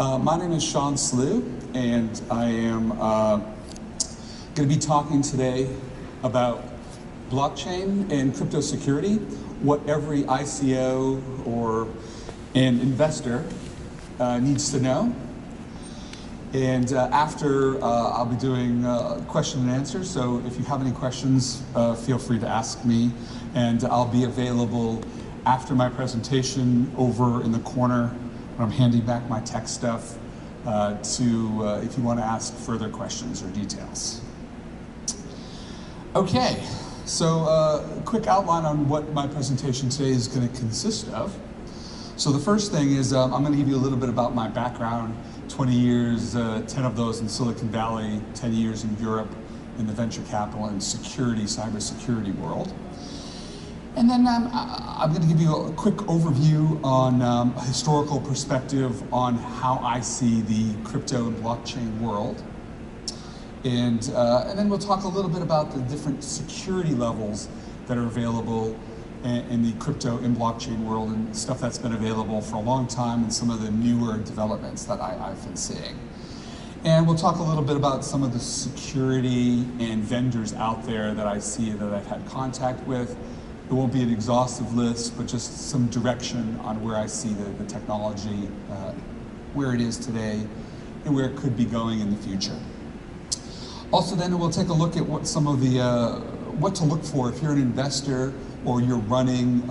My name is Salloux, and I am going to be talking today about blockchain and crypto security, what every ICO or an investor needs to know. And after, I'll be doing question and answer, so if you have any questions, feel free to ask me, and I'll be available after my presentation over in the corner when I'm handing back my tech stuff if you want to ask further questions or details. Okay, so quick outline on what my presentation today is going to consist of. So the first thing is I'm going to give you a little bit about my background, 20 years, 10 of those in Silicon Valley, 10 years in Europe in the venture capital and security, cybersecurity world. And then I'm going to give you a quick overview on a historical perspective on how I see the crypto and blockchain world. And then we'll talk a little bit about the different security levels that are available in the crypto and blockchain world and stuff that's been available for a long time and some of the newer developments that I've been seeing. And we'll talk a little bit about some of the security and vendors out there that I see that I've had contact with. It won't be an exhaustive list, but just some direction on where I see the technology, where it is today, and where it could be going in the future. Also then we'll take a look at what some of the, what to look for if you're an investor or you're running,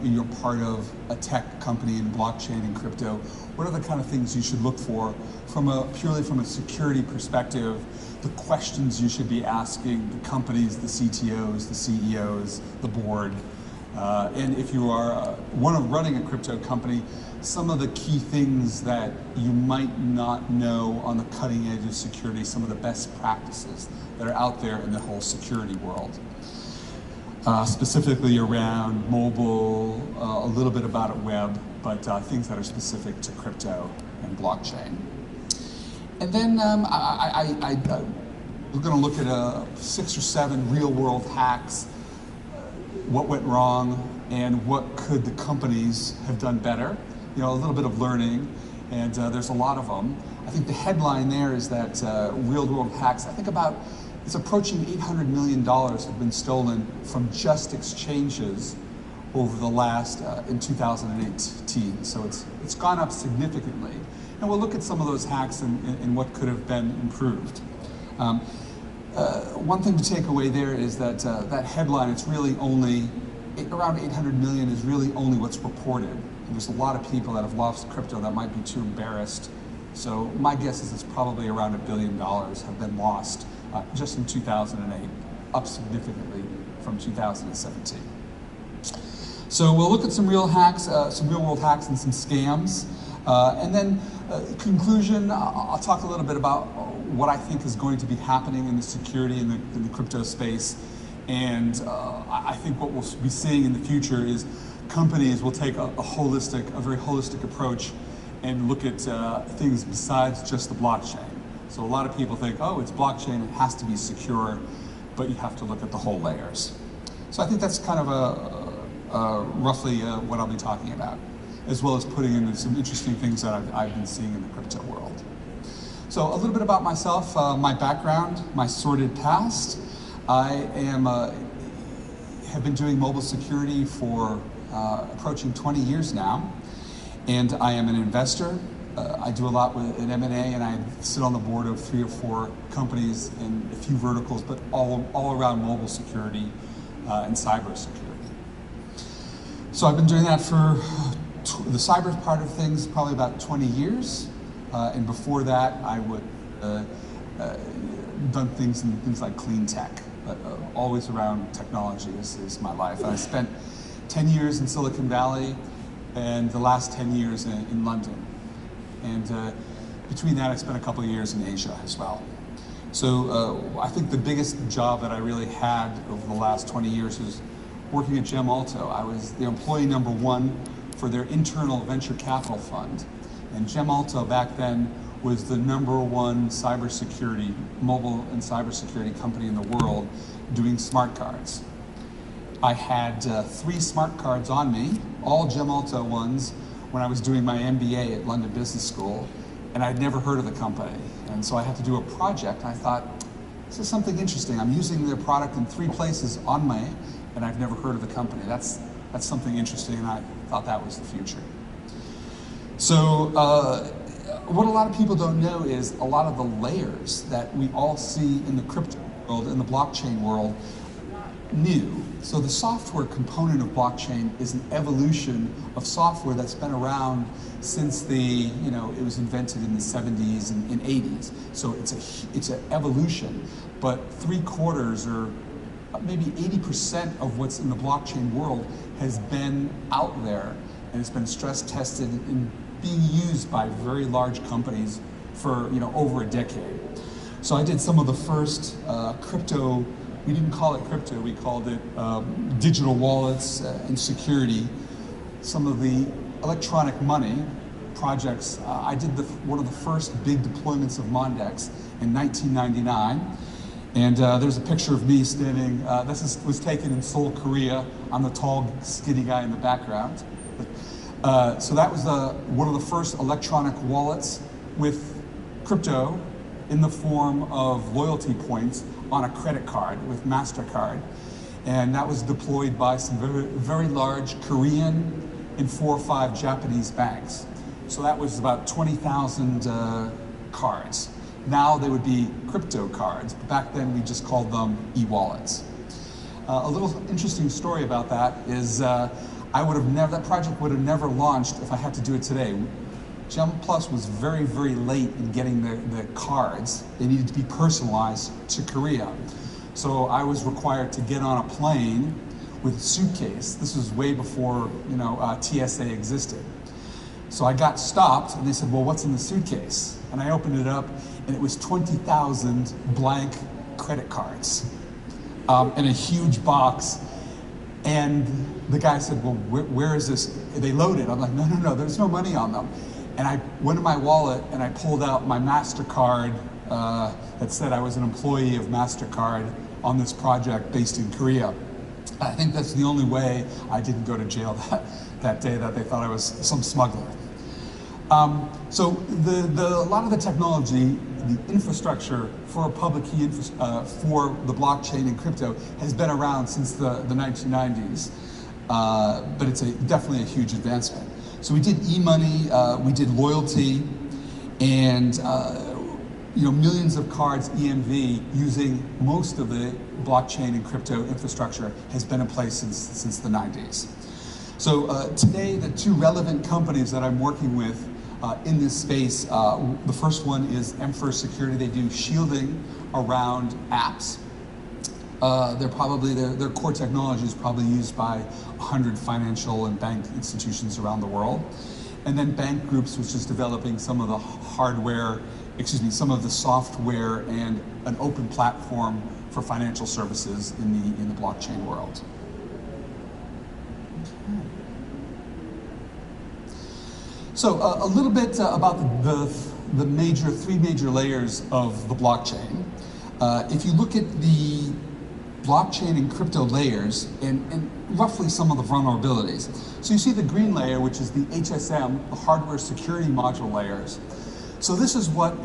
you're part of a tech company in blockchain and crypto. What are the kind of things you should look for from purely from a security perspective, the questions you should be asking the companies, the CTOs, the CEOs, the board, and if you are running a crypto company, some of the key things that you might not know on the cutting edge of security, some of the best practices that are out there in the whole security world. Specifically around mobile, a little bit about web, but things that are specific to crypto and blockchain. And then we're going to look at 6 or 7 real-world hacks, what went wrong, and what could the companies have done better. You know, a little bit of learning, and there's a lot of them. I think the headline there is that real-world hacks, I think it's approaching $800 million have been stolen from just exchanges over the last, in 2018. So it's gone up significantly. And we'll look at some of those hacks and what could have been improved. One thing to take away there is that that headline, it's really only, around 800 million is really only what's reported. And there's a lot of people that have lost crypto that might be too embarrassed. So my guess is it's probably around $1 billion have been lost just in 2008, up significantly from 2017. So we'll look at some real hacks, some real world hacks and some scams. And then conclusion, I'll talk a little bit about what I think is going to be happening in the security in the crypto space. And I think what we'll be seeing in the future is companies will take a very holistic approach and look at things besides just the blockchain. So a lot of people think, oh, it's blockchain, it has to be secure, but you have to look at the whole layers. So I think that's kind of roughly what I'll be talking about, as well as putting in some interesting things that I've been seeing in the crypto world. So a little bit about myself, my background, my sordid past. I have been doing mobile security for approaching 20 years now, and I am an investor. I do a lot with an M&A, and I sit on the board of 3 or 4 companies in a few verticals, but all around mobile security and cyber security. So I've been doing that for the cyber part of things probably about 20 years, and before that I would done things in things like clean tech, but always around technology is my life. And I spent 10 years in Silicon Valley and the last 10 years in London. And between that, I spent a couple of years in Asia as well. So I think the biggest job that I really had over the last 20 years was working at Gemalto. I was the employee number 1 for their internal venture capital fund. And Gemalto back then was the #1 cybersecurity, mobile and cybersecurity company in the world doing smart cards. I had 3 smart cards on me, all Gemalto ones, when I was doing my MBA at London Business School. and I'd never heard of the company. And so I had to do a project, and I thought, this is something interesting. I'm using their product in 3 places on me, and I've never heard of the company. That's something interesting, and I thought that was the future. So what a lot of people don't know is a lot of the layers that we all see in the crypto world, in the blockchain world, new. So the software component of blockchain is an evolution of software that's been around since it was invented in the 70s and 80s. So it's an evolution, but 3/4 or maybe 80% of what's in the blockchain world has been out there, and it's been stress tested and being used by very large companies for over a decade. So I did some of the first crypto. We didn't call it crypto, we called it digital wallets and security. Some of the electronic money projects. I did one of the first big deployments of Mondex in 1999. And there's a picture of me standing, was taken in Seoul, Korea. I'm the tall, skinny guy in the background. So that was one of the first electronic wallets with crypto in the form of loyalty points on a credit card with MasterCard. And that was deployed by some very, very large Korean and 4 or 5 Japanese banks. So that was about 20,000 cards. Now they would be crypto cards, but back then we just called them e-wallets. A little interesting story about that is that project would have never launched if I had to do it today. Gemalto was very, very late in getting the cards. They needed to be personalized to Korea. So I was required to get on a plane with a suitcase. This was way before TSA existed. So I got stopped and they said, well, what's in the suitcase? And I opened it up and it was 20,000 blank credit cards in a huge box. And the guy said, well, where is this? They loaded. I'm like, no, there's no money on them. And I went to my wallet and I pulled out my MasterCard that said I was an employee of MasterCard on this project based in Korea. I think that's the only way I didn't go to jail that day, that they thought I was some smuggler. So a lot of the technology, the infrastructure for a public key for the blockchain and crypto has been around since the 1990s, but it's definitely a huge advancement. So we did e-money, we did loyalty, and millions of cards, EMV, using most of the blockchain and crypto infrastructure has been in place since the 90s. So today, the 2 relevant companies that I'm working with in this space, the first one is M1st Security. They do shielding around apps. Their core technology is probably used by 100 financial and bank institutions around the world. And then Bank Groups, which is developing some of the some of the software and an open platform for financial services in the blockchain world. Okay. So a little bit about the 3 major layers of the blockchain. If you look at the blockchain and crypto layers and roughly some of the vulnerabilities. So you see the green layer, which is the HSM, the hardware security module layers. So this is what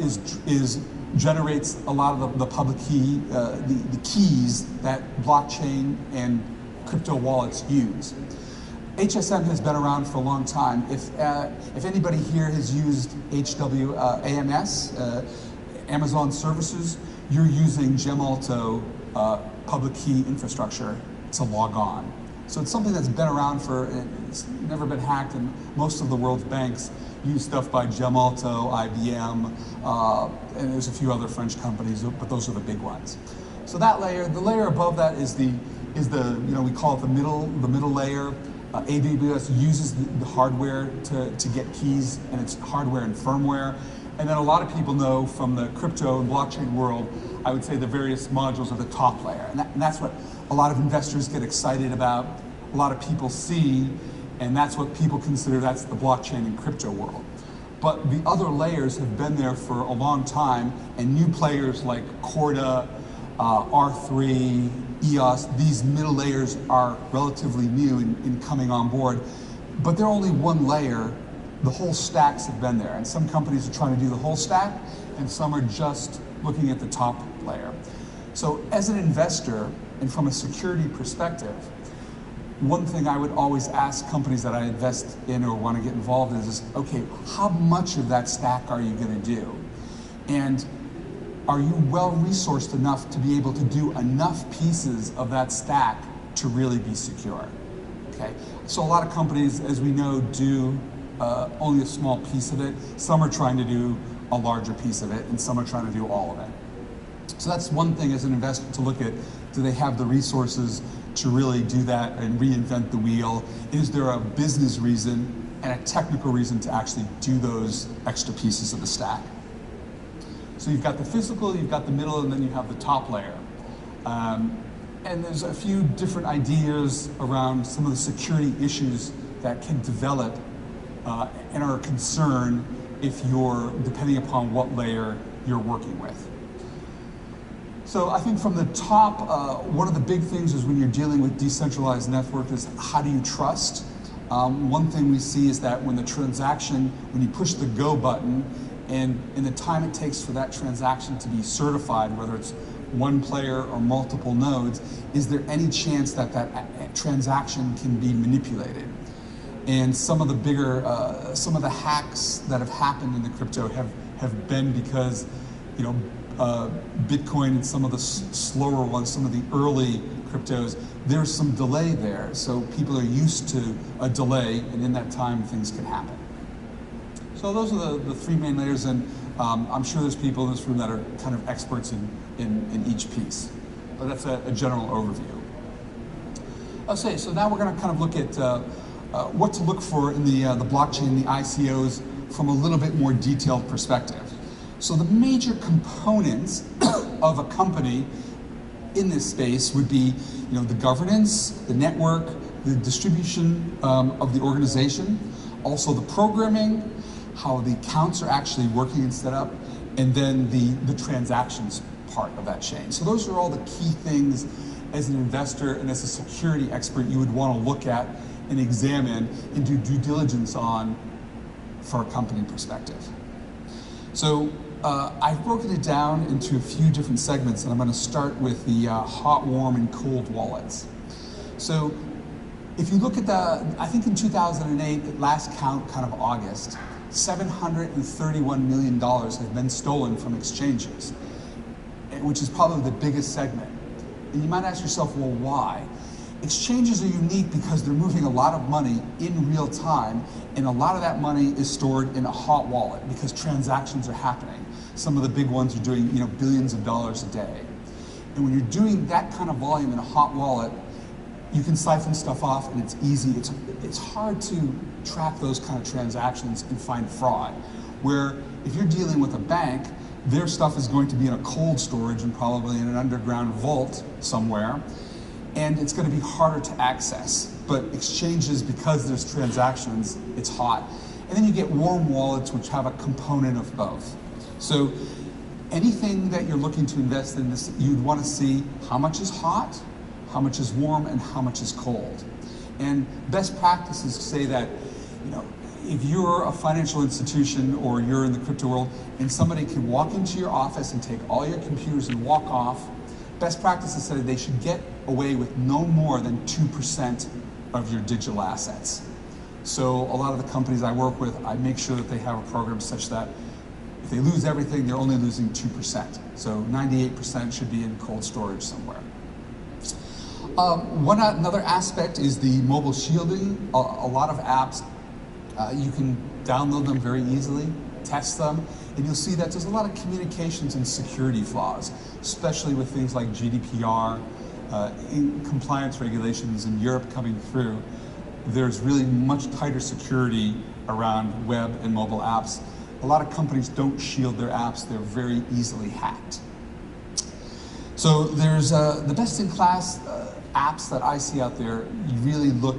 generates a lot of the public key, the keys that blockchain and crypto wallets use. HSM has been around for a long time. If anybody here has used AMS, Amazon Services, you're using Gemalto public key infrastructure to log on. So it's something that's been around it's never been hacked, and most of the world's banks use stuff by Gemalto, IBM, and there's a few other French companies, but those are the big ones. So that layer, the layer above that is the we call it the middle layer. AWS uses the hardware to get keys, and it's hardware and firmware. And then a lot of people know from the crypto and blockchain world, I would say the various modules are the top layer. And that's what a lot of investors get excited about, a lot of people see, and that's what people consider that's the blockchain and crypto world. But the other layers have been there for a long time, and new players like Corda, R3, EOS, these middle layers are relatively new in coming on board, but they're only one layer the whole stacks have been there, and some companies are trying to do the whole stack, and some are just looking at the top layer. So as an investor, and from a security perspective, one thing I would always ask companies that I invest in or want to get involved in is, okay, how much of that stack are you going to do? And are you well resourced enough to be able to do enough pieces of that stack to really be secure? Okay, so a lot of companies, as we know, do only a small piece of it. Some are trying to do a larger piece of it, and some are trying to do all of it. So that's one thing as an investor to look at. Do they have the resources to really do that and reinvent the wheel? Is there a business reason and a technical reason to actually do those extra pieces of the stack? So you've got the physical, you've got the middle, and then you have the top layer. And there's a few different ideas around some of the security issues that can develop and are a concern if you're, depending upon what layer you're working with. So I think from the top, one of the big things is when you're dealing with decentralized network is how do you trust? One thing we see is that when the transaction, when you push the go button, and in the time it takes for that transaction to be certified, whether it's one player or multiple nodes, is there any chance that that transaction can be manipulated? And some of the bigger, some of the hacks that have happened in the crypto have been because, you know, Bitcoin and some of the slower ones, some of the early cryptos, there's some delay there. So people are used to a delay, and in that time, things can happen. So those are the three main layers, and I'm sure there's people in this room that are kind of experts in each piece. But that's a general overview. Okay, so now we're going to kind of look at what to look for in the blockchain, the ICOs, from a little bit more detailed perspective. So the major components of a company in this space would be, you know, the governance, the network, the distribution of the organization, also the programming, how the accounts are actually working and set up, and then the transactions part of that chain. So those are all the key things as an investor and as a security expert you would want to look at and examine and do due diligence on for a company perspective. So I've broken it down into a few different segments, and I'm going to start with the hot, warm, and cold wallets. So if you look at I think in 2008, at last count, kind of August, $731 million have been stolen from exchanges, which is probably the biggest segment. And you might ask yourself, well, why? Exchanges are unique because they're moving a lot of money in real time, and a lot of that money is stored in a hot wallet because transactions are happening. Some of the big ones are doing, you know, billions of dollars a day. And when you're doing that kind of volume in a hot wallet, you can siphon stuff off, and it's easy. It's hard to track those kind of transactions and find fraud. Where if you're dealing with a bank, their stuff is going to be in a cold storage and probably in an underground vault somewhere, and it's going to be harder to access. But exchanges, because there's transactions, it's hot. And then you get warm wallets, which have a component of both. So anything that you're looking to invest in, this, you'd want to see how much is hot, how much is warm, and how much is cold. And best practices say that, you know, if you're a financial institution or you're in the crypto world and somebody can walk into your office and take all your computers and walk off, best practices say they should get away with no more than 2% of your digital assets. So a lot of the companies I work with, I make sure that they have a program such that if they lose everything, they're only losing 2%. So 98% should be in cold storage somewhere. Another aspect is the mobile shielding. A lot of apps, you can download them very easily, test them, and you'll see that there's a lot of communications and security flaws, especially with things like GDPR, in compliance regulations in Europe coming through. There's really much tighter security around web and mobile apps. A lot of companies don't shield their apps. They're very easily hacked. So there's the best-in-class apps that I see out there. You really look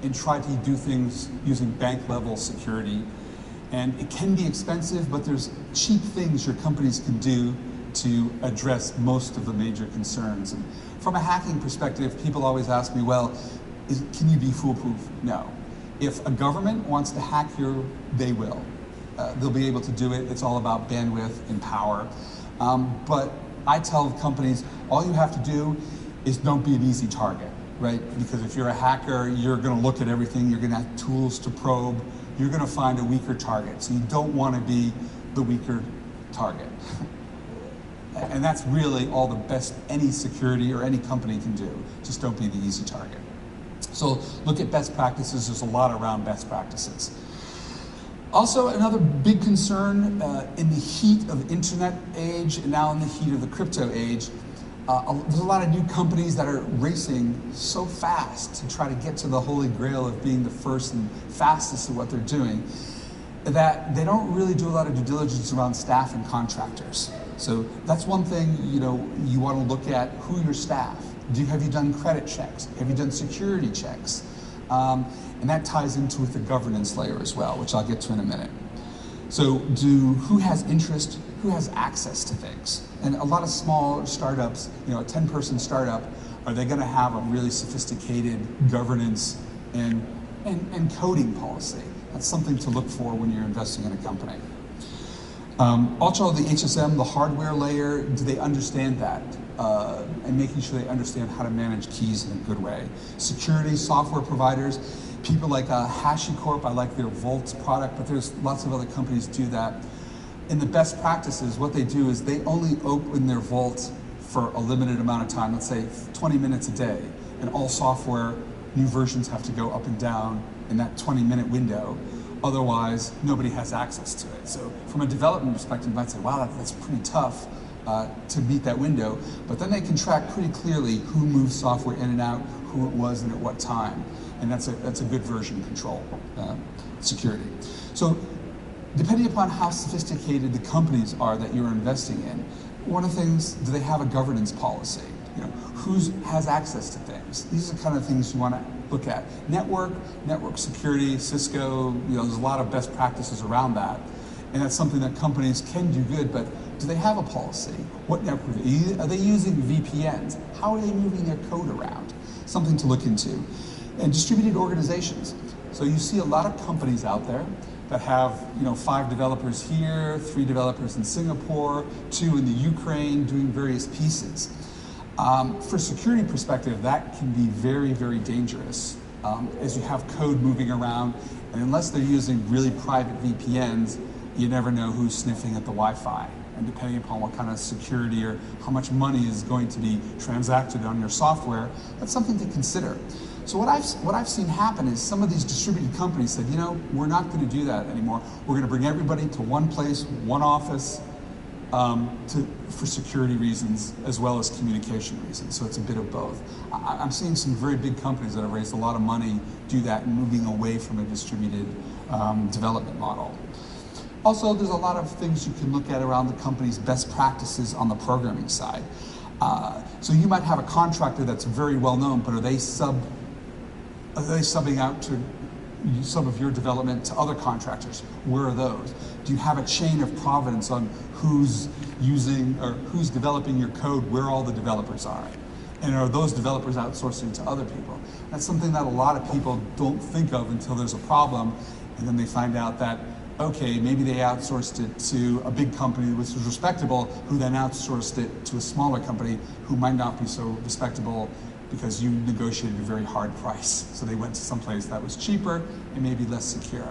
and try to do things using bank-level security. And it can be expensive, but there's cheap things your companies can do to address most of the major concerns. And from a hacking perspective, people always ask me, well, can you be foolproof? No. If a government wants to hack they will. They'll be able to do it. It's all about bandwidth and power. But I tell companies, all you have to do is don't be an easy target, right? Because if you're a hacker, you're going to look at everything. You're going to have tools to probe. You're going to find a weaker target. So you don't want to be the weaker target. And that's really all the best any security or any company can do. Just don't be the easy target. So look at best practices. There's a lot around best practices. Also, another big concern in the heat of the internet age and now in the heat of the crypto age, there's a lot of new companies that are racing so fast to try to get to the holy grail of being the first and fastest at what they're doing that they don't really do a lot of due diligence around staff and contractors. So that's one thing, you want to look at who your staff. Have you done credit checks? Have you done security checks? And that ties into with the governance layer as well, which I'll get to in a minute. So who has interest, who has access to things? And a lot of small startups, a 10-person startup, are they going to have a really sophisticated governance and coding policy? That's something to look for when you're investing in a company. Also the HSM, the hardware layer, do they understand that? And making sure they understand how to manage keys in a good way. Security, software providers, people like HashiCorp, I like their Vault product, but there's lots of other companies do that. In the best practices, what they do is they only open their Vault for a limited amount of time, let's say 20 minutes a day, and all software, new versions have to go up and down in that 20-minute window. Otherwise, nobody has access to it. So from a development perspective, you might say, wow, that's pretty tough to meet that window. But then they can track pretty clearly who moves software in and out, who it was and at what time. And that's a good version control security. So depending upon how sophisticated the companies are that you're investing in, one of the things, do they have a governance policy? Who has access to things? These are the kind of things you want to look at. Network security, Cisco, there's a lot of best practices around that. And that's something that companies can do good, but do they have a policy? What network are they using? VPNs? How are they moving their code around? Something to look into. And distributed organizations. So you see a lot of companies out there that have 5 developers here, 3 developers in Singapore, 2 in the Ukraine doing various pieces. For security perspective, that can be very, very dangerous as you have code moving around, and unless they're using really private VPNs, you never know who's sniffing at the Wi-Fi. And depending upon what kind of security or how much money is going to be transacted on your software, that's something to consider. So what I've seen happen is some of these distributed companies said, we're not going to do that anymore. We're going to bring everybody to one place, one office, for security reasons as well as communication reasons. So it's a bit of both. I'm seeing some very big companies that have raised a lot of money do that and moving away from a distributed development model. Also, there's a lot of things you can look at around the company's best practices on the programming side. So you might have a contractor that's very well known, but are they subbing out to some of your development to other contractors? Where are those? Do you have a chain of provenance on who's using or who's developing your code, where all the developers are? And are those developers outsourcing to other people? That's something that a lot of people don't think of until there's a problem, and then they find out that, okay, maybe they outsourced it to a big company which was respectable, who then outsourced it to a smaller company who might not be so respectable because you negotiated a very hard price. So they went to someplace that was cheaper and maybe less secure.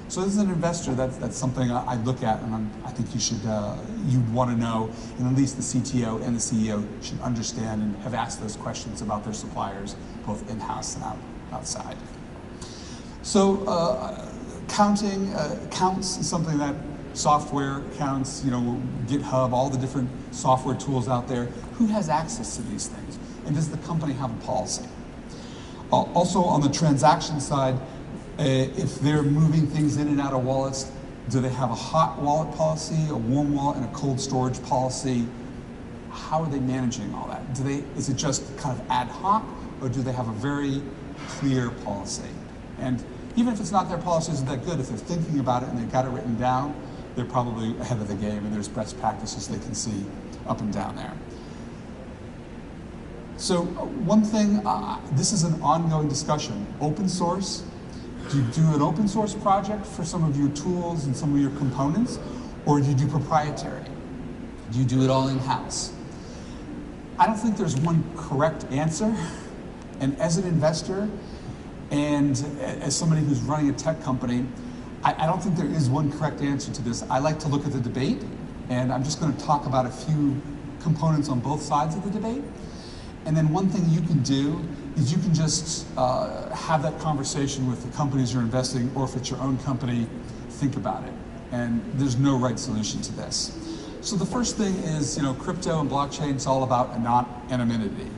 So as an investor, that's something I look at, and I think you'd want to know, and at least the CTO and the CEO should understand and have asked those questions about their suppliers, both in-house and outside. So counting counts is something that software counts, GitHub, all the different software tools out there. Who has access to these things? And does the company have a policy? Also on the transaction side, if they're moving things in and out of wallets, do they have a hot wallet policy, a warm wallet, and a cold storage policy? How are they managing all that? Is it just kind of ad hoc, or do they have a very clear policy? And even if it's not their policy isn't that good, if they're thinking about it and they've got it written down, they're probably ahead of the game, and there's best practices they can see up and down there. So one thing, this is an ongoing discussion. Open source Do you do an open source project for some of your tools and some of your components, or do you do proprietary? Do you do it all in-house? I don't think there's one correct answer, and as an investor and as somebody who's running a tech company, I don't think there is one correct answer to this. I like to look at the debate, and I'm just going to talk about a few components on both sides of the debate. And then one thing you can do is you can just have that conversation with the companies you're investing, or if it's your own company, think about it. And there's no right solution to this. So the first thing is, crypto and blockchain, it's all about anonymity.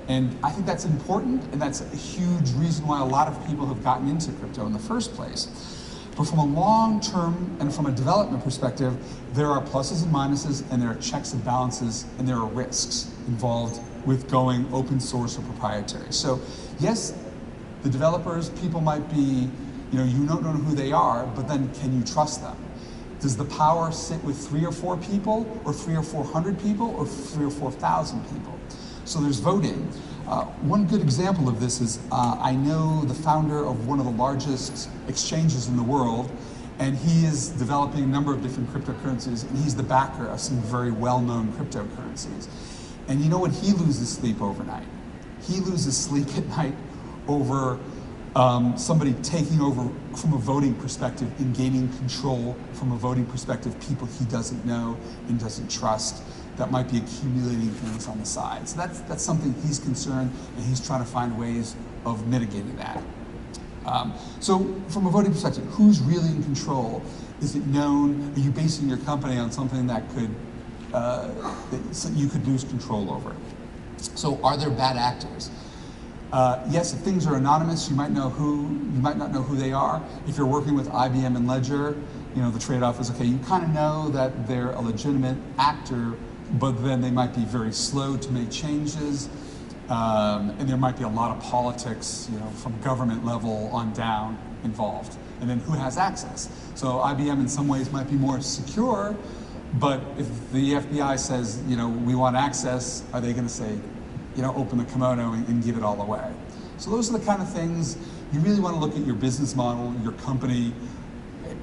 And I think that's important, and that's a huge reason why a lot of people have gotten into crypto in the first place. But from a long-term and from a development perspective, there are pluses and minuses, and there are checks and balances, and there are risks involved with going open source or proprietary. So yes, the developers, people might be, you don't know who they are, but then can you trust them? Does the power sit with 3 or 4 people, or 300 or 400 people, or 3,000 or 4,000 people? So there's voting. One good example of this is I know the founder of one of the largest exchanges in the world, and he is developing a number of different cryptocurrencies, and he's the backer of some very well-known cryptocurrencies. And you know what? He loses sleep overnight. He loses sleep at night over somebody taking over from a voting perspective and gaining control from a voting perspective, people he doesn't know and doesn't trust, that might be accumulating things on the side. So that's something he's concerned, and he's trying to find ways of mitigating that. So from a voting perspective, who's really in control? Is it known? Are you basing your company on something that could that you could lose control over? So are there bad actors? Yes, if things are anonymous, you might not know who they are. If you're working with IBM and Ledger, the trade-off is, okay, you kind of know that they're a legitimate actor, but then they might be very slow to make changes, and there might be a lot of politics, from government level on down involved. And then who has access? So IBM in some ways might be more secure, but if the FBI says, we want access, are they going to say, open the kimono and give it all away? So those are the kind of things you really want to look at your business model, your company,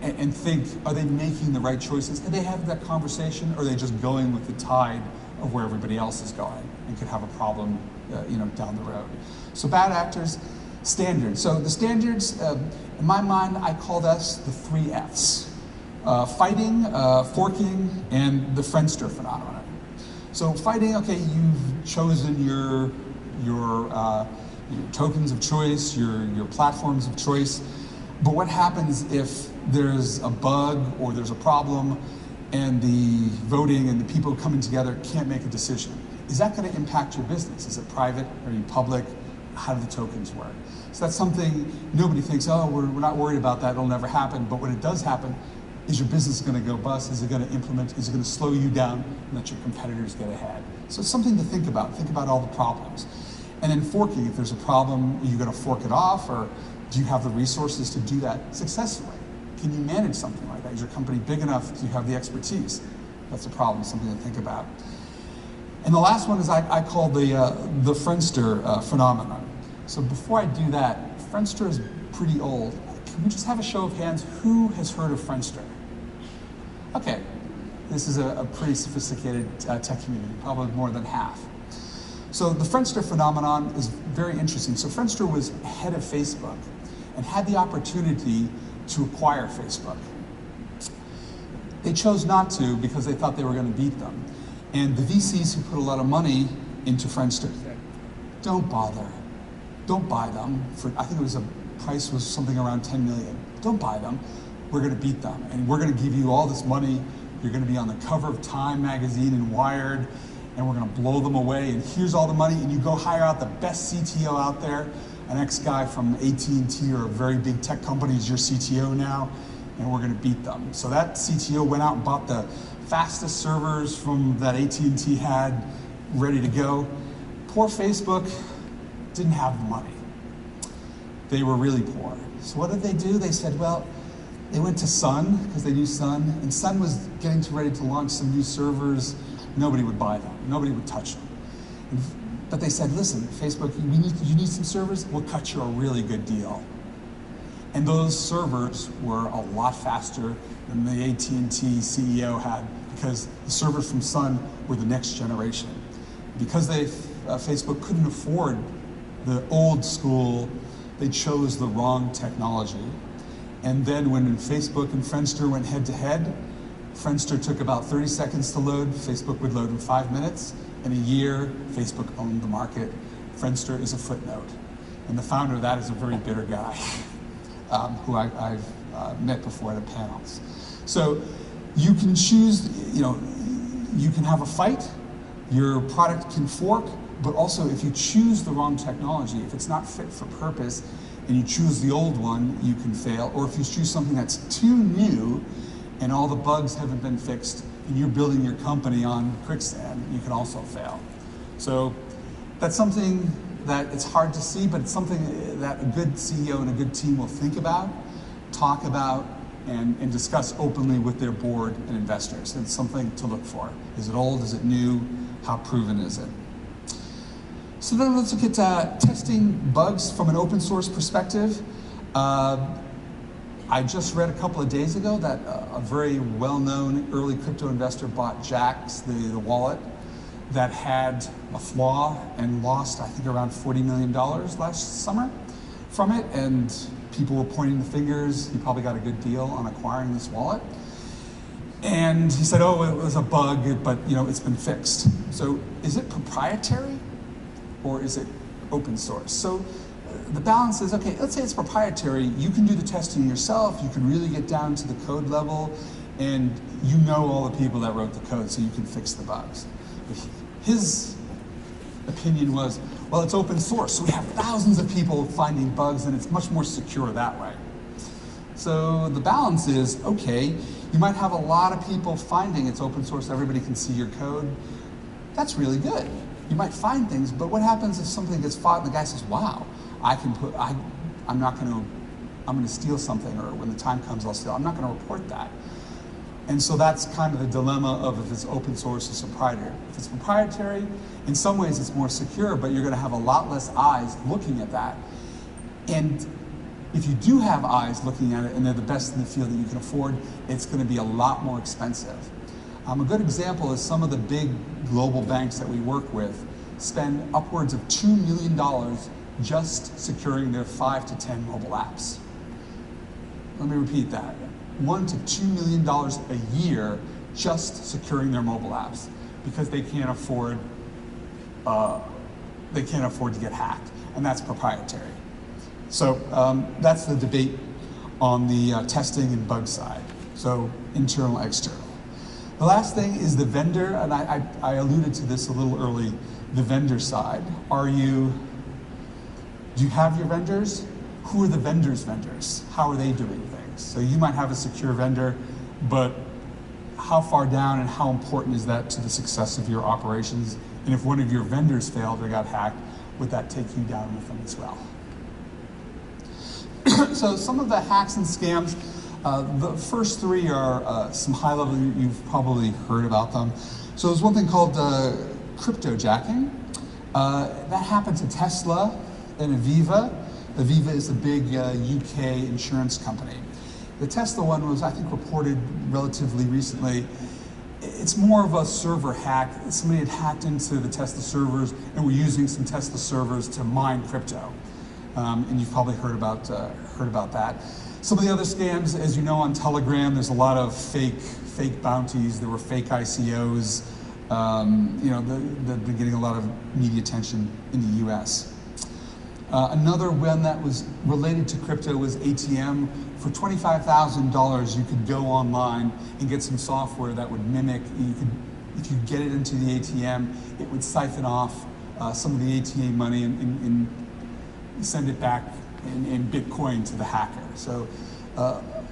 and think, are they making the right choices? Are they having that conversation, or are they just going with the tide of where everybody else is going and could have a problem down the road? So bad actors, standards. So the standards, in my mind, I call this the 3 Fs. Fighting, forking, and the Friendster phenomenon. So fighting, okay, you've chosen your tokens of choice, your platforms of choice, but what happens if there's a bug or there's a problem and the voting and the people coming together can't make a decision? Is that going to impact your business? Is it private? Are you public? How do the tokens work? So that's something nobody thinks, oh, we're not worried about that, it'll never happen. But when it does happen, is your business going to go bust? Is it going to implement? Is it going to slow you down and let your competitors get ahead? So it's something to think about. Think about all the problems. And then forking, if there's a problem, are you going to fork it off, or do you have the resources to do that successfully? Can you manage something like that? Is your company big enough? Do you have the expertise? That's a problem, something to think about. And the last one is I call the Friendster phenomenon. So before I do that, Friendster is pretty old. Can we just have a show of hands? Who has heard of Friendster? Okay, this is a pretty sophisticated tech community, probably more than half. So the Friendster phenomenon is very interesting. So Friendster was head of Facebook and had the opportunity to acquire Facebook. They chose not to because they thought they were going to beat them. And the VCs who put a lot of money into Friendster said, don't bother. Don't buy them. I think it was price was something around 10 million. Don't buy them. We're going to beat them. And we're going to give you all this money. You're going to be on the cover of Time magazine and Wired, and we're going to blow them away. And here's all the money. And you go hire out the best CTO out there, an ex-guy from AT&T or a very big tech company is your CTO now, and we're going to beat them. So that CTO went out and bought the fastest servers from that AT&T had ready to go. Poor Facebook didn't have the money. They were really poor. So what did they do? They said, well, they went to Sun, because they knew Sun, and Sun was getting ready to launch some new servers. Nobody would buy them. Nobody would touch them. But they said, listen, Facebook, you need some servers? We'll cut you a really good deal. And those servers were a lot faster than the AT&T CEO had, because the servers from Sun were the next generation. Because Facebook couldn't afford the old school, they chose the wrong technology. And then when Facebook and Friendster went head to head, Friendster took about 30 seconds to load, Facebook would load in 5 minutes. In a year, Facebook owned the market. Friendster is a footnote. And the founder of that is a very bitter guy who I've met before at panels. So you can choose, you can have a fight, your product can fork, but also if you choose the wrong technology, if it's not fit for purpose, and you choose the old one, you can fail. Or if you choose something that's too new and all the bugs haven't been fixed, and you're building your company on quicksand, you can also fail. So that's something that it's hard to see, but it's something that a good CEO and a good team will think about, talk about, and discuss openly with their board and investors. It's something to look for. Is it old? Is it new? How proven is it? So then let's look at testing bugs from an open source perspective. I just read a couple of days ago that a very well-known early crypto investor bought Jax, the wallet, that had a flaw and lost, I think, around $40 million last summer from it. And people were pointing the fingers. He probably got a good deal on acquiring this wallet. And he said, oh, it was a bug, but it's been fixed. So is it proprietary or is it open source? So the balance is, okay, let's say it's proprietary. You can do the testing yourself. You can really get down to the code level, and you know all the people that wrote the code, so you can fix the bugs. His opinion was, well, it's open source, so we have thousands of people finding bugs, and it's much more secure that way. So the balance is, okay, you might have a lot of people finding it's open source, everybody can see your code. That's really good. You might find things, but what happens if something gets fought and the guy says, wow, I'm going to steal something, or when the time comes, I'll steal. I'm not going to report that. And so that's kind of the dilemma of if it's open source or proprietary. If it's proprietary, in some ways it's more secure, but you're going to have a lot less eyes looking at that. And if you do have eyes looking at it and they're the best in the field that you can afford, it's going to be a lot more expensive. A good example is some of the big global banks that we work with spend upwards of $2 million just securing their 5 to 10 mobile apps. Let me repeat that. $1 to $2 million a year just securing their mobile apps, because they can't afford to get hacked, and that's proprietary. So that's the debate on the testing and bug side. So internal, external. The last thing is the vendor, and I alluded to this a little early. The vendor side. Do you have your vendors? Who are the vendors' vendors? How are they doing things? So you might have a secure vendor, but how far down and how important is that to the success of your operations? And if one of your vendors failed or got hacked, would that take you down with them as well? So some of the hacks and scams, the first three are some high level, you've probably heard about them. So there's one thing called cryptojacking. That happened to Tesla and Aviva. Aviva is a big UK insurance company. The Tesla one was, I think, reported relatively recently. It's more of a server hack. Somebody had hacked into the Tesla servers and were using some Tesla servers to mine crypto. And you've probably heard about that. Some of the other scams, as you know, on Telegram, there's a lot of fake bounties. There were fake ICOs. They're getting a lot of media attention in the US. Another one that was related to crypto was ATM. For $25,000, you could go online and get some software that would mimic. If you get it into the ATM, it would siphon off some of the ATM money and send it back in Bitcoin to the hacker. So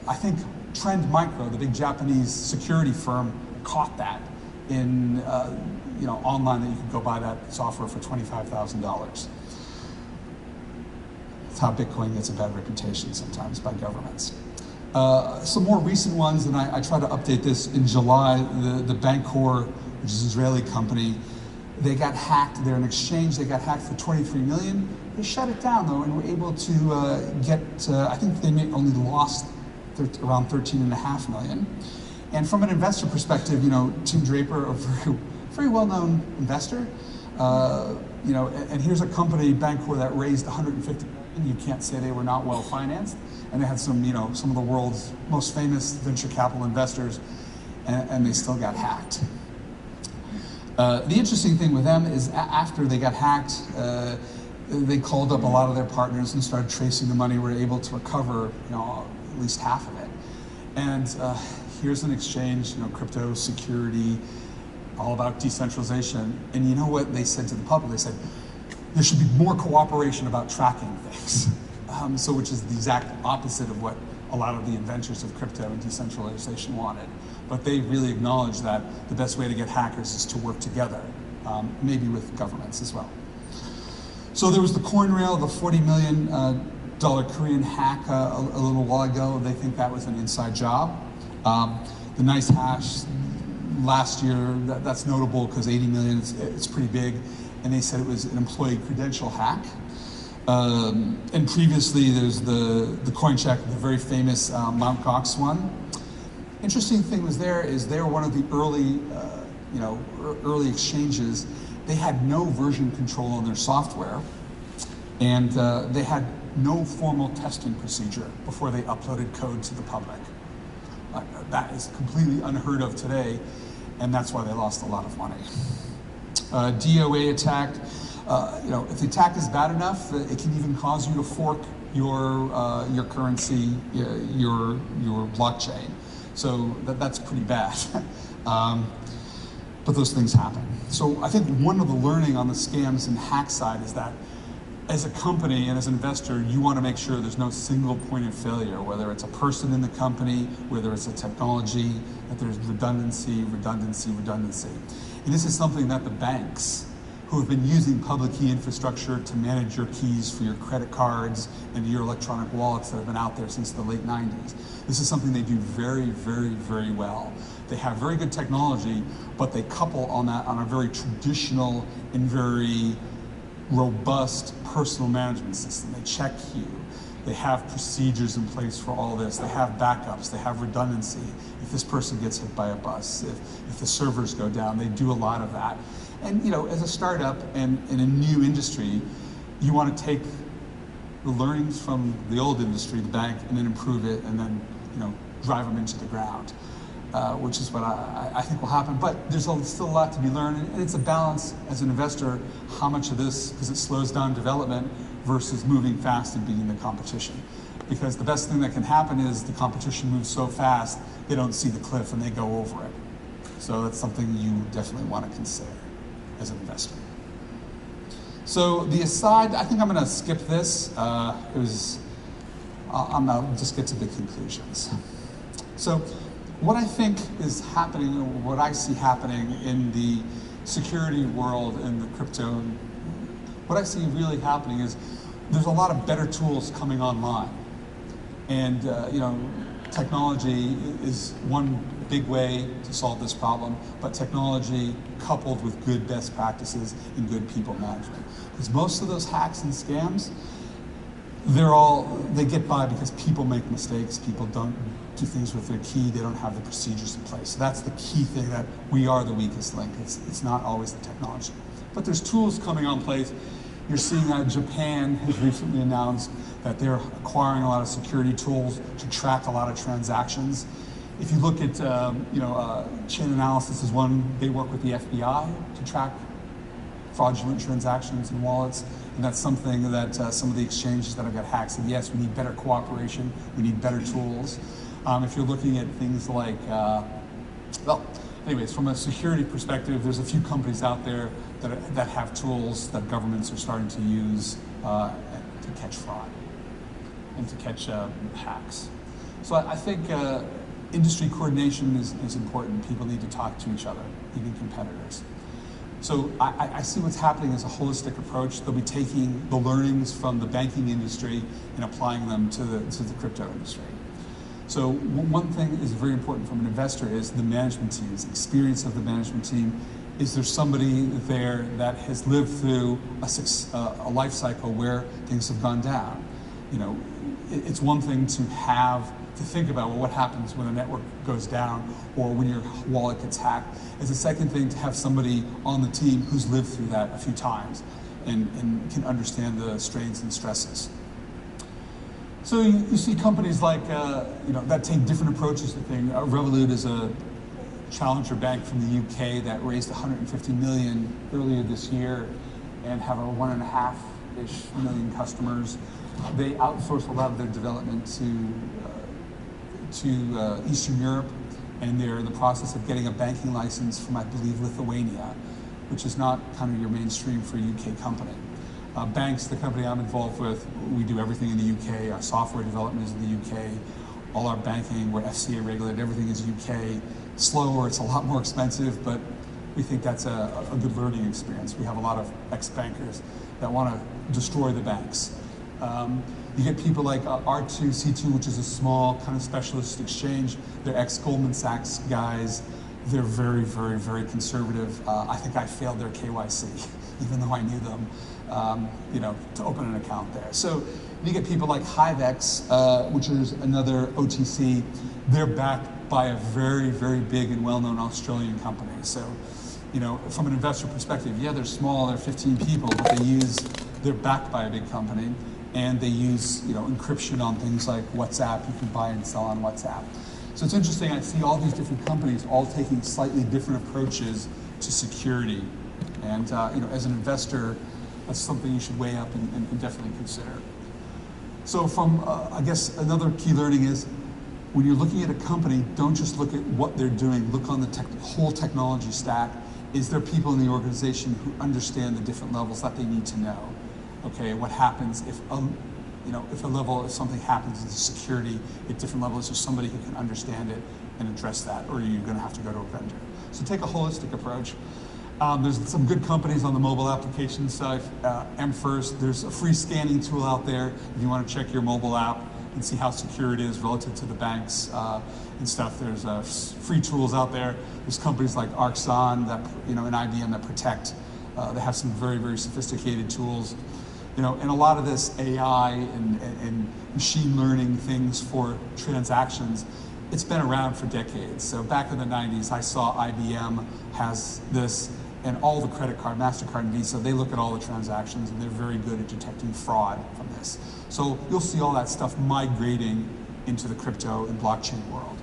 I think Trend Micro, the big Japanese security firm, caught that in online, that you could go buy that software for $25,000. That's how Bitcoin gets a bad reputation sometimes by governments. Some more recent ones, and I try to update this in July, the Bancor, which is an Israeli company, They got hacked. They're an exchange. They got hacked for 23 million. They shut it down though, and were able to get. I think they only lost around 13.5 million. And from an investor perspective, Tim Draper, a very well-known investor. And here's a company, Bancor, that raised 150 million. You can't say they were not well financed, and they had some of the world's most famous venture capital investors, and they still got hacked. The interesting thing with them is after they got hacked, they called up a lot of their partners and started tracing the money. Were able to recover, at least half of it. And here's an exchange, crypto security, all about decentralization. And you know what they said to the public? They said there should be more cooperation about tracking things. Which is the exact opposite of what a lot of the inventors of crypto and decentralization wanted. But they really acknowledge that the best way to get hackers is to work together, maybe with governments as well. So there was the CoinRail, the $40 million Korean hack a little while ago. They think that was an inside job. The nice hash last year, that's notable because 80 million, it's pretty big. And they said it was an employee credential hack. And previously there's the CoinCheck, the very famous Mt. Gox one. Interesting thing was they're one of the early exchanges. They had no version control on their software, and they had no formal testing procedure before they uploaded code to the public. That is completely unheard of today, and that's why they lost a lot of money. DOA attack. If the attack is bad enough, it can even cause you to fork your currency, your blockchain. So that's pretty bad. But those things happen. So I think one of the learning on the scams and hack side is that as a company and as an investor, you want to make sure there's no single point of failure, whether it's a person in the company, whether it's a technology, that there's redundancy. And this is something that the banks, who have been using public key infrastructure to manage your keys for your credit cards and your electronic wallets that have been out there since the late 90s. This is something they do very, very, very well. They have very good technology, but they couple on that on a very traditional and very robust personal management system. They check you. They have procedures in place for all this. They have backups. They have redundancy. If this person gets hit by a bus, if the servers go down, they do a lot of that. And as a startup and in a new industry, you want to take the learnings from the old industry, the bank, and then improve it, and then drive them into the ground, which is what I think will happen. But there's still a lot to be learned, and it's a balance as an investor, how much of this, because it slows down development versus moving fast and beating the competition. Because the best thing that can happen is the competition moves so fast, they don't see the cliff and they go over it. So that's something you definitely want to consider as an investor. So the aside, I think I'm going to skip this. I'll just get to the conclusions. So what I think is happening, or what I see happening in the security world and the crypto, what I see really happening is there's a lot of better tools coming online. And technology is one big way to solve this problem, but technology coupled with good best practices and good people management. Because most of those hacks and scams, they get by because people make mistakes, people don't do things with their key, they don't have the procedures in place. So that's the key thing, that we are the weakest link. It's not always the technology. But there's tools coming on place. You're seeing that Japan has recently announced that they're acquiring a lot of security tools to track a lot of transactions. If you look at, chain analysis is one. They work with the FBI to track fraudulent transactions and wallets, and that's something that some of the exchanges that have got hacked said, yes, we need better cooperation, we need better tools. If you're looking at things like, anyways, from a security perspective, there's a few companies out there that have tools that governments are starting to use to catch fraud and to catch hacks. So I think industry coordination is important. People need to talk to each other, even competitors. So I see what's happening as a holistic approach. They'll be taking the learnings from the banking industry and applying them to the crypto industry. So one thing is very important from an investor is the management team's experience of the management team is there somebody there that has lived through a life cycle where things have gone down? You know, it's one thing to think about, well, what happens when a network goes down or when your wallet gets hacked. It's a second thing to have somebody on the team who's lived through that a few times and can understand the strains and stresses. So you see companies like, that take different approaches to things. Revolut is a challenger bank from the UK that raised 150 million earlier this year and have a 1.5-ish million customers. They outsource a lot of their development to Eastern Europe, and they're in the process of getting a banking license from, I believe, Lithuania, which is not kind of your mainstream for a UK company. Banks, the company I'm involved with, we do everything in the UK. Our software development is in the UK. All our banking, we're FCA regulated, everything is UK. Slower, it's a lot more expensive, but we think that's a good learning experience. We have a lot of ex-bankers that want to destroy the banks. You get people like R2C2, which is a small kind of specialist exchange. They're ex-Goldman Sachs guys. They're very, very, very conservative. I think I failed their KYC, even though I knew them, to open an account there. So you get people like HiveX, which is another OTC. They're backed by a very, very big and well-known Australian company. So, from an investor perspective, yeah, they're small, they're 15 people, but they're backed by a big company, and they use, encryption on things like WhatsApp. You can buy and sell on WhatsApp. So it's interesting, I see all these different companies all taking slightly different approaches to security. And, as an investor, that's something you should weigh up and definitely consider. So I guess another key learning is, when you're looking at a company, don't just look at what they're doing, look on the whole technology stack. Is there people in the organization who understand the different levels that they need to know? Okay, what happens if something happens in security at different levels? Is there somebody who can understand it and address that, or are you going to have to go to a vendor? So take a holistic approach. There's some good companies on the mobile application side. MFirst, there's a free scanning tool out there if you want to check your mobile app and see how secure it is relative to the banks and stuff. There's free tools out there. There's companies like Arxon and IBM that protect. They have some very, very sophisticated tools. And a lot of this AI and machine learning things for transactions, it's been around for decades. So back in the 90s, I saw IBM has this, and all the credit card, MasterCard and Visa, they look at all the transactions, and they're very good at detecting fraud from this. So you'll see all that stuff migrating into the crypto and blockchain world.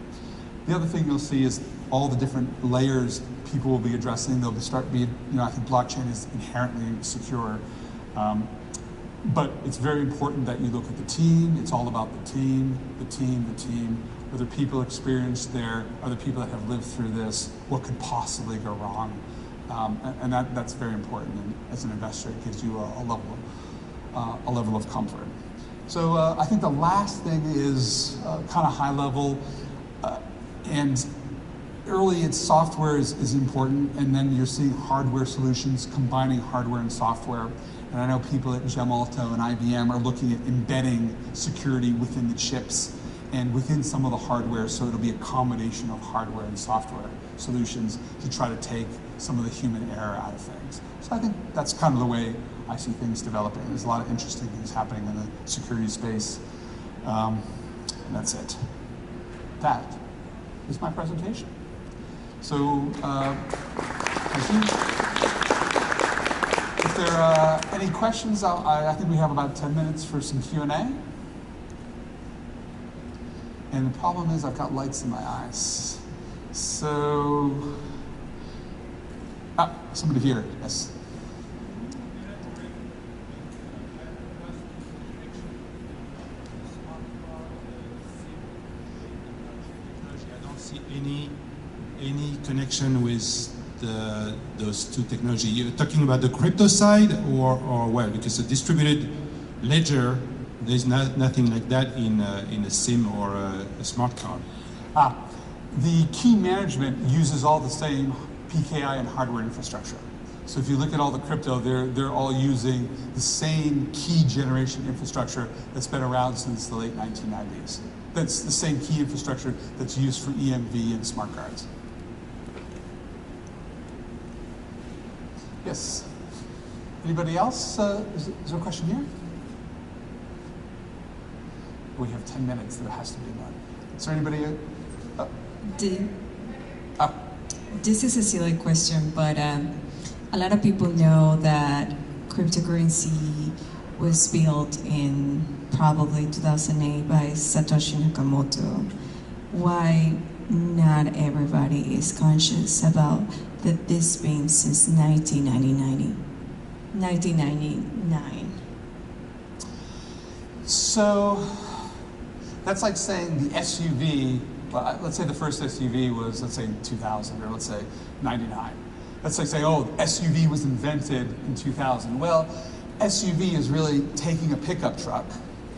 The other thing you'll see is all the different layers people will be addressing. They'll start being, I think blockchain is inherently secure. But it's very important that you look at the team. It's all about the team, the team, the team. Are there people experienced there? Are there people that have lived through this? What could possibly go wrong? And that's very important. And as an investor, it gives you a level of comfort. So I think the last thing is kind of high level. And early, it's software is important, and then you're seeing hardware solutions, combining hardware and software. And I know people at Gemalto and IBM are looking at embedding security within the chips and within some of the hardware, so it'll be a combination of hardware and software solutions to try to take some of the human error out of things. So I think that's kind of the way I see things developing. There's a lot of interesting things happening in the security space. And that's it. That is my presentation. So, thank you. If there are any questions, I think we have about 10 minutes for some Q&A. And the problem is I've got lights in my eyes. So, somebody here, yes. I don't see any connection with those two technologies. You're talking about the crypto side or what? Because a distributed ledger, there's nothing like that in a SIM or a smart card. The key management uses all the same PKI and hardware infrastructure. So if you look at all the crypto, they're all using the same key generation infrastructure that's been around since the late 1990s. That's the same key infrastructure that's used for EMV and smart cards. Yes. Anybody else? Is there a question here? We have 10 minutes. There has to be one. Is there anybody? This is a silly question, but a lot of people know that cryptocurrency was built in probably 2008 by Satoshi Nakamoto. Why not everybody is conscious about that this been since 1999? So that's like saying the SUV, well, let's say the first SUV was, let's say 2000, or let's say 99. Let's say, oh, SUV was invented in 2000. Well, SUV is really taking a pickup truck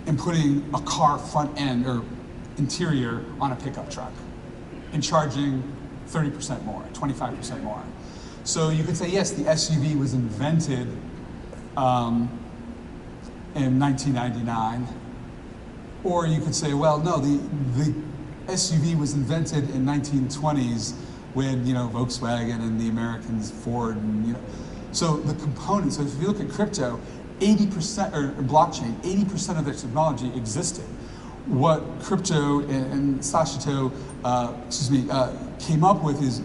and putting a car front end or interior on a pickup truck and charging 30% more, 25% more. So you could say, yes, the SUV was invented in 1999. Or you could say, well, no, the SUV was invented in 1920s when, you know, Volkswagen and the Americans, Ford, and, you know. So the components, so if you look at crypto, 80%, or blockchain, 80% of their technology existed. What crypto and Satoshi came up with is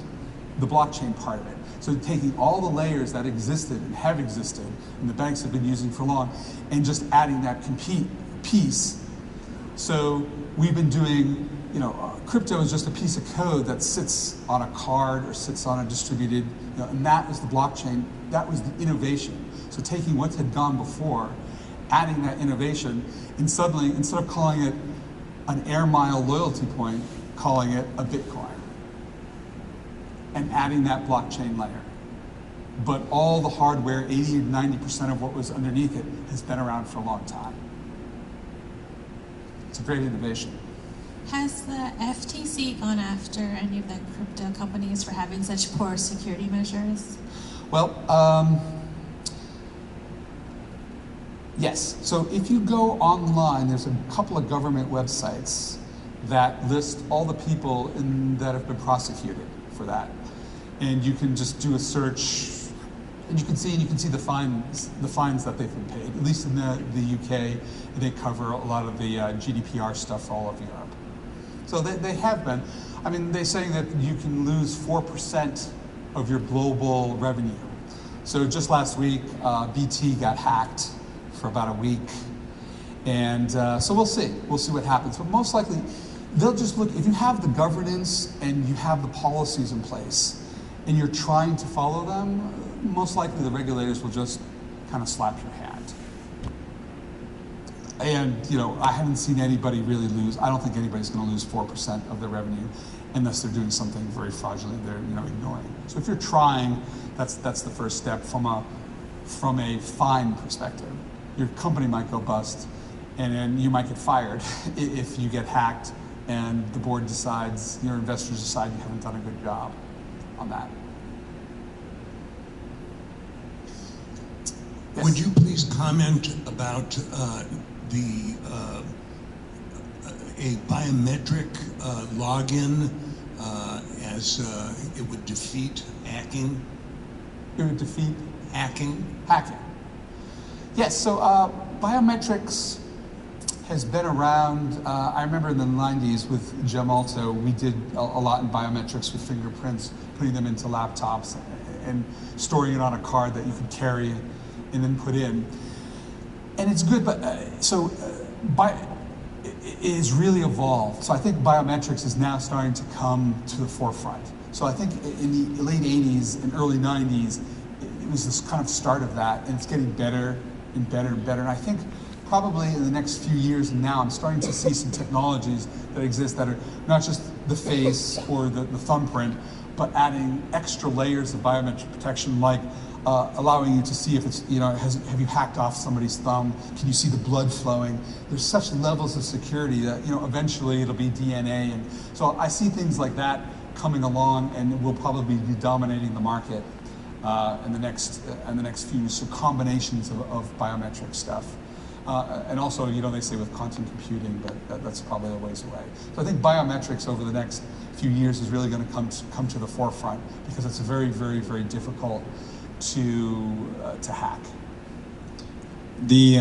the blockchain part of it. So taking all the layers that existed and have existed, and the banks have been using for long, and just adding that piece. So we've been doing, you know, crypto is just a piece of code that sits on a card or sits on a distributed, you know, and that was the blockchain, that was the innovation. So taking what had gone before, adding that innovation, and suddenly, instead of calling it an air mile loyalty point, calling it a Bitcoin, and adding that blockchain layer. But all the hardware, 80 or 90% of what was underneath it, has been around for a long time. It's a great innovation. Has the FTC gone after any of the crypto companies for having such poor security measures? Well, yes. So if you go online, there's a couple of government websites that list all the people that have been prosecuted for that. And you can just do a search, and you can see the fines that they've been paid. At least in the UK, they cover a lot of the GDPR stuff all over Europe. So they have been. I mean, they're saying that you can lose 4% of your global revenue. So just last week, BT got hacked for about a week. And so we'll see what happens. But most likely, they'll just look, if you have the governance and you have the policies in place, and you're trying to follow them, most likely the regulators will just kind of slap your hand. And, you know, I haven't seen anybody really lose. I don't think anybody's going to lose 4% of their revenue unless they're doing something very fraudulent they're, you know, ignoring. So if you're trying, that's the first step from a fine perspective. Your company might go bust, and then you might get fired if you get hacked and the board decides, your investors decide you haven't done a good job on that. Yes. Would you please comment about a biometric login as it would defeat hacking? It would defeat hacking? Hacking. Yes, so biometrics has been around. I remember in the 90s with Gemalto, we did a lot in biometrics with fingerprints, putting them into laptops and storing it on a card that you could carry and then put in. And it's good, but it is really evolved. So I think biometrics is now starting to come to the forefront. So I think in the late 80s and early 90s, it was this kind of start of that, and it's getting better and better and better. And I think probably in the next few years now, I'm starting to see some technologies that exist that are not just the face or the thumbprint, but adding extra layers of biometric protection, like allowing you to see if it's, you know, have you hacked off somebody's thumb? Can you see the blood flowing? There's such levels of security that, you know, eventually it'll be DNA. And so I see things like that coming along, and will probably be dominating the market in the next few years. So combinations of biometric stuff. And also, you know, they say with quantum computing, but that's probably a ways away. So I think biometrics over the next few years is really going to come to the forefront, because it's very, very, very difficult to hack. The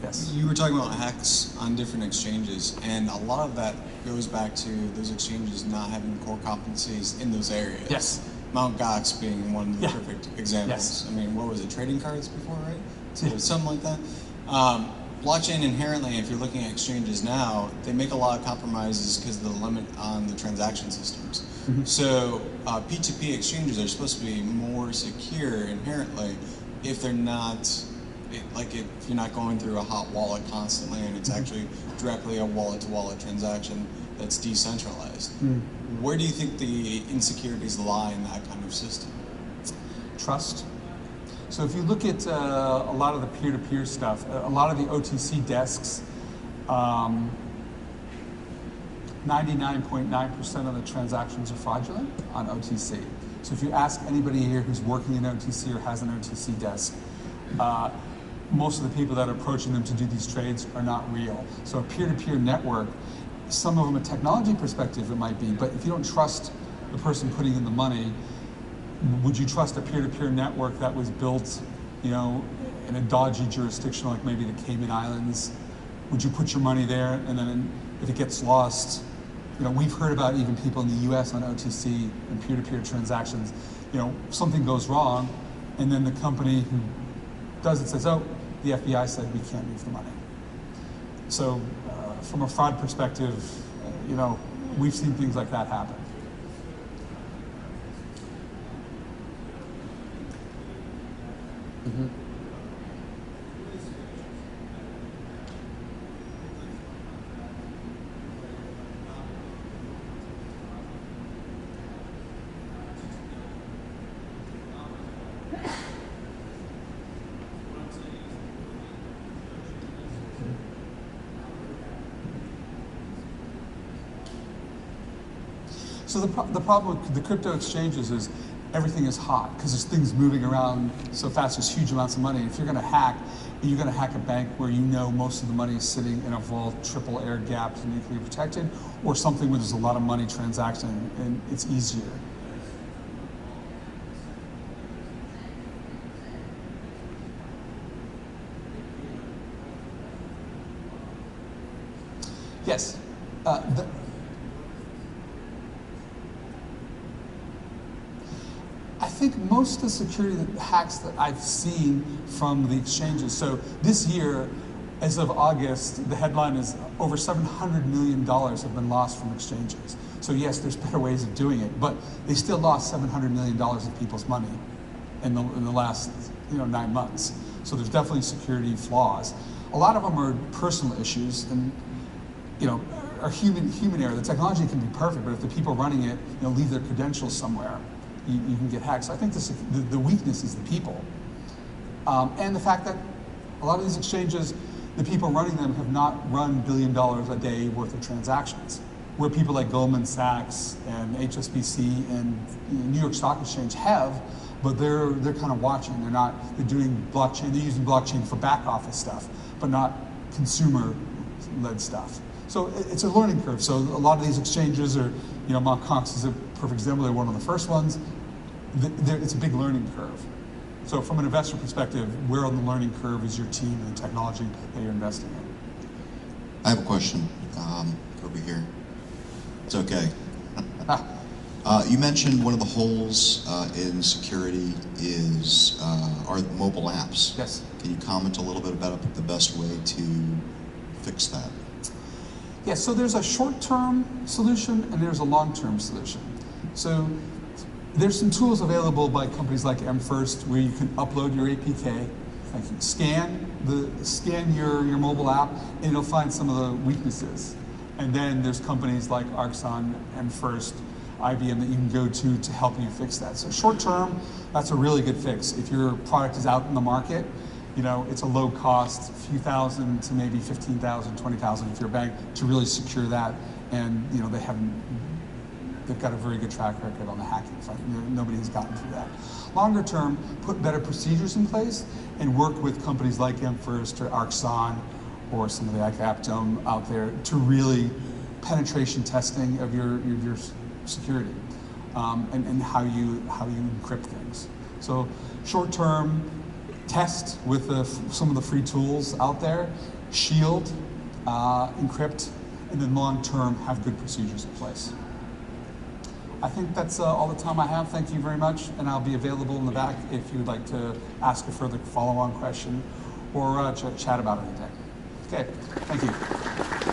Yes. You were talking about hacks on different exchanges, and a lot of that goes back to those exchanges not having core competencies in those areas. Yes. Mt. Gox being one of the Yeah. perfect examples. Yes. I mean, what was it, trading cards before, right? So Yeah. something like that. Blockchain inherently, if you're looking at exchanges now, they make a lot of compromises because of the limit on the transaction systems. Mm-hmm. So P2P exchanges are supposed to be more secure inherently if they're not, like if you're not going through a hot wallet constantly and it's actually directly a wallet-to-wallet transaction that's decentralized. Where do you think the insecurities lie in that kind of system? Trust. So if you look at a lot of the peer-to-peer stuff, a lot of the OTC desks, 99.9% of the transactions are fraudulent on OTC. So if you ask anybody here who's working in OTC or has an OTC desk, most of the people that are approaching them to do these trades are not real. So a peer-to-peer network, some of them, a technology perspective, it might be, but if you don't trust the person putting in the money, would you trust a peer-to-peer network that was built, in a dodgy jurisdiction like maybe the Cayman Islands? Would you put your money there, and then if it gets lost, we've heard about even people in the U.S. on OTC and peer-to-peer transactions, something goes wrong, and then the company who does it says, oh, the FBI said we can't move the money. So from a fraud perspective, we've seen things like that happen. Mm-hmm. So the problem with the crypto exchanges is everything is hot because there's things moving around so fast. There's huge amounts of money. And if you're going to hack, you're going to hack a bank where most of the money is sitting in a vault, triple air gapped, nuclear protected, or something where there's a lot of money transacting and it's easier. Yes. I think most of the security hacks that I've seen from the exchanges, so this year, as of August, the headline is over $700 million have been lost from exchanges. So yes, there's better ways of doing it, but they still lost $700 million of people's money in the last 9 months. So there's definitely security flaws. A lot of them are personal issues and are human error. The technology can be perfect, but if the people running it leave their credentials somewhere, you can get hacked. So I think the weakness is the people. And the fact that a lot of these exchanges, the people running them have not run $1 billion a day worth of transactions, where people like Goldman Sachs and HSBC and New York Stock Exchange have, but they're kind of watching. They're doing blockchain, they're using blockchain for back office stuff, but not consumer-led stuff. So it's a learning curve. So a lot of these exchanges are, Mt. Gox is a perfect example. They're one of the first ones. It's a big learning curve. So from an investor perspective, where on the learning curve is your team and the technology that you're investing in? I have a question over here. It's okay. You mentioned one of the holes in security are mobile apps. Yes. Can you comment a little bit about the best way to fix that? Yeah, so there's a short-term solution and there's a long-term solution. So there's some tools available by companies like MFirst where you can upload your APK, scan your mobile app, and it'll find some of the weaknesses. And then there's companies like Arxon, MFirst, IBM that you can go to help you fix that. So short-term, that's a really good fix. If your product is out in the market, it's a low cost, a few thousand to maybe 15,000, 20,000 if you're a bank to really secure that. And they've got a very good track record on the hacking front. Nobody has gotten through that. Longer term, put better procedures in place and work with companies like MFirst or Arxon or some of the like Aptome out there to really penetration testing of your security and how you encrypt things. So short term, test with some of the free tools out there, shield, encrypt, and then long term, have good procedures in place. I think that's all the time I have. Thank you very much, and I'll be available in the back if you'd like to ask a further follow-on question or chat about anything. Okay, thank you.